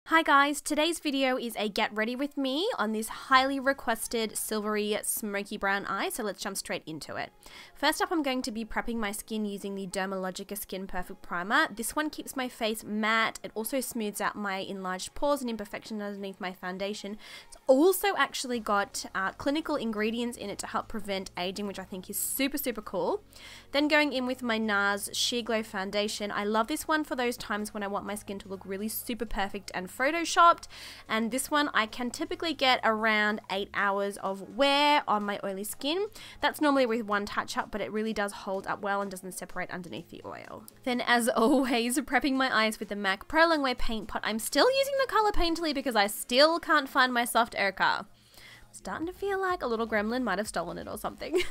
Hi guys, today's video is a get ready with me on this highly requested silvery smoky brown eye, so let's jump straight into it. First up, I'm going to be prepping my skin using the Dermalogica Skin Perfect Primer. This one keeps my face matte. It also smooths out my enlarged pores and imperfections underneath my foundation. It's also actually got clinical ingredients in it to help prevent aging, which I think is super cool. Then going in with my NARS Sheer Glow Foundation. I love this one for those times when I want my skin to look really super perfect and photoshopped, and this one I can typically get around 8 hours of wear on my oily skin. That's normally with one touch up, but it really does hold up well and doesn't separate underneath the oil. Then as always, prepping my eyes with the MAC Pro Longwear Paint Pot. I'm still using the colour Painterly because I still can't find my soft ochre. Starting to feel like a little gremlin might have stolen it or something.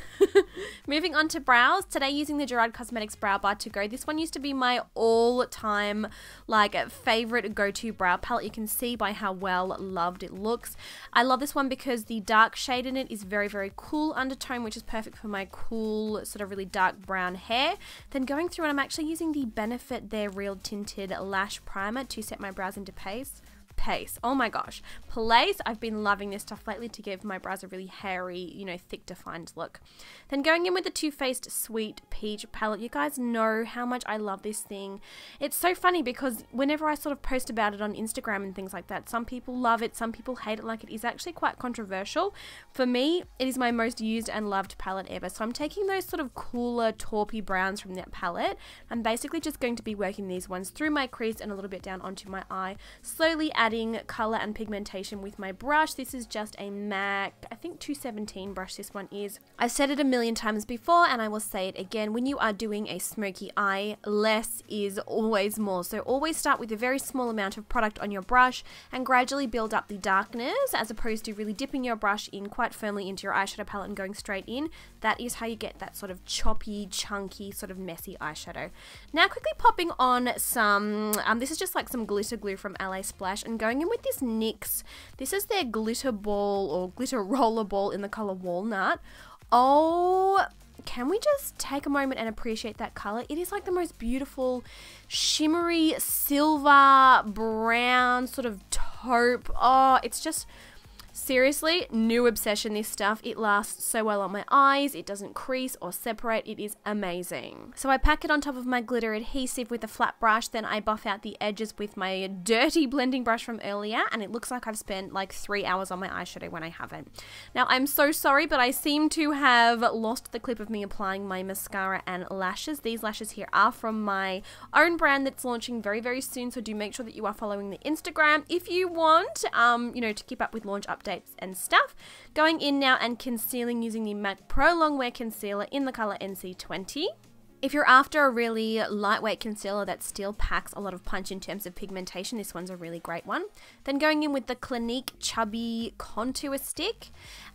Moving on to brows. Today using the GERARD Cosmetics Brow Bar To Go. This one used to be my all-time favorite go-to brow palette. You can see by how well loved it looks. I love this one because the dark shade in it is very cool undertone, which is perfect for my cool sort of really dark brown hair. Then going through and I'm actually using the Benefit They're Real Tinted Lash Primer to set my brows into pace. Oh my gosh, place. I've been loving this stuff lately to give my brows a really hairy, you know, thick defined look. Then going in with the Too Faced Sweet Peach palette. You guys know how much I love this thing. It's so funny because whenever I sort of post about it on Instagram and things like that, some people love it, some people hate it. Like, it is actually quite controversial. For me, it is my most used and loved palette ever. So I'm taking those sort of cooler taupey browns from that palette. I'm basically just going to be working these ones through my crease and a little bit down onto my eye, slowly adding color and pigmentation with my brush. This is just a MAC, I think 217 brush this one is. I've said it a million times before and I will say it again. When you are doing a smoky eye, less is always more. So always start with a very small amount of product on your brush and gradually build up the darkness, as opposed to really dipping your brush in quite firmly into your eyeshadow palette and going straight in. That is how you get that sort of choppy, chunky, sort of messy eyeshadow. Now quickly popping on some, this is just like some glitter glue from LA Splash, and going in with this NYX. This is their glitter ball or glitter roller ball in the color Walnut. Oh, can we just take a moment and appreciate that color? It is like the most beautiful shimmery silver brown sort of taupe. Oh, it's just seriously, new obsession, this stuff. It lasts so well on my eyes. It doesn't crease or separate. It is amazing. So I pack it on top of my glitter adhesive with a flat brush. Then I buff out the edges with my dirty blending brush from earlier. And it looks like I've spent like 3 hours on my eyeshadow when I haven't. Now, I'm so sorry, but I seem to have lost the clip of me applying my mascara and lashes. These lashes here are from my own brand that's launching very soon. So do make sure that you are following the Instagram if you want, you know, to keep up with launch updates and stuff. Going in now and concealing using the MAC Pro Longwear Concealer in the color NC20. If you're after a really lightweight concealer that still packs a lot of punch in terms of pigmentation, this one's a really great one. Then going in with the Clinique Chubby Contour Stick.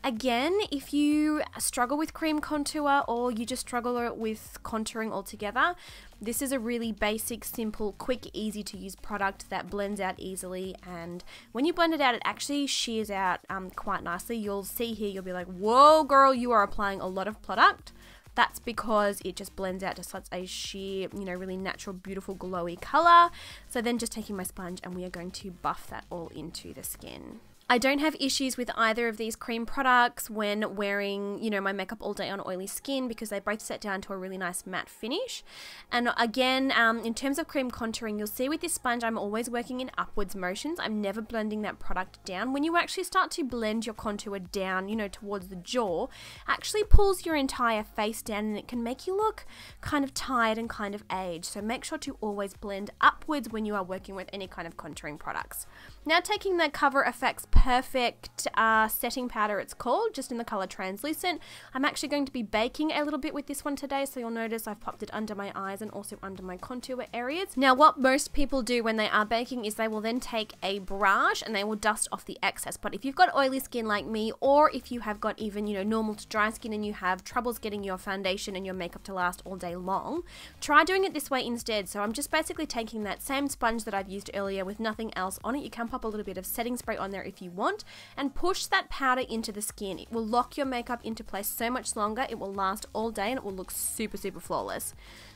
Again, if you struggle with cream contour or you just struggle with contouring altogether, this is a really basic, simple, quick, easy to use product that blends out easily, and when you blend it out, it actually shears out quite nicely. You'll see here, you'll be like, whoa girl, you are applying a lot of product. That's because it just blends out to such a sheer, you know, really natural, beautiful, glowy color. So then just taking my sponge and we are going to buff that all into the skin. I don't have issues with either of these cream products when wearing, you know, my makeup all day on oily skin, because they both set down to a really nice matte finish. And again, in terms of cream contouring, you'll see with this sponge, I'm always working in upwards motions. I'm never blending that product down. When you actually start to blend your contour down, you know, towards the jaw, actually pulls your entire face down and it can make you look kind of tired and kind of aged. So make sure to always blend upwards when you are working with any kind of contouring products. Now taking the Cover FX Perfect setting powder, it's called, just in the color Translucent. I'm actually going to be baking a little bit with this one today, so you'll notice I've popped it under my eyes and also under my contour areas. Now what most people do when they are baking is they will then take a brush and they will dust off the excess. But if you've got oily skin like me, or if you have got even, you know, normal to dry skin and you have troubles getting your foundation and your makeup to last all day long, try doing it this way instead. So I'm just basically taking that same sponge that I've used earlier with nothing else on it. You can pop a little bit of setting spray on there if you want, and push that powder into the skin. It will lock your makeup into place so much longer. It will last all day and it will look super flawless.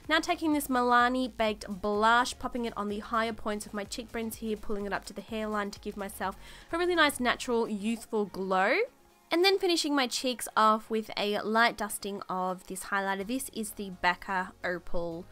Now taking this Milani Baked Blush, popping it on the higher points of my cheekbones here, pulling it up to the hairline to give myself a really nice natural youthful glow. And then finishing my cheeks off with a light dusting of this highlighter. This is the Becca Opal.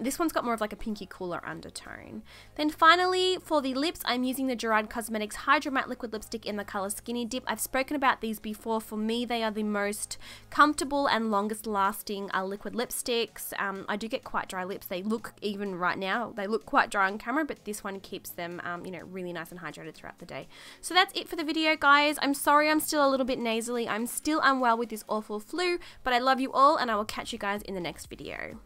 This one's got more of like a pinky cooler undertone. Then finally, for the lips, I'm using the GERARD Cosmetics Hydro Matte Liquid Lipstick in the color Skinny Dip. I've spoken about these before. For me, they are the most comfortable and longest lasting liquid lipsticks. I do get quite dry lips. They look, even right now, they look quite dry on camera, but this one keeps them, you know, really nice and hydrated throughout the day. So that's it for the video, guys. I'm sorry I'm still a little bit nasally. I'm still unwell with this awful flu, but I love you all, and I will catch you guys in the next video.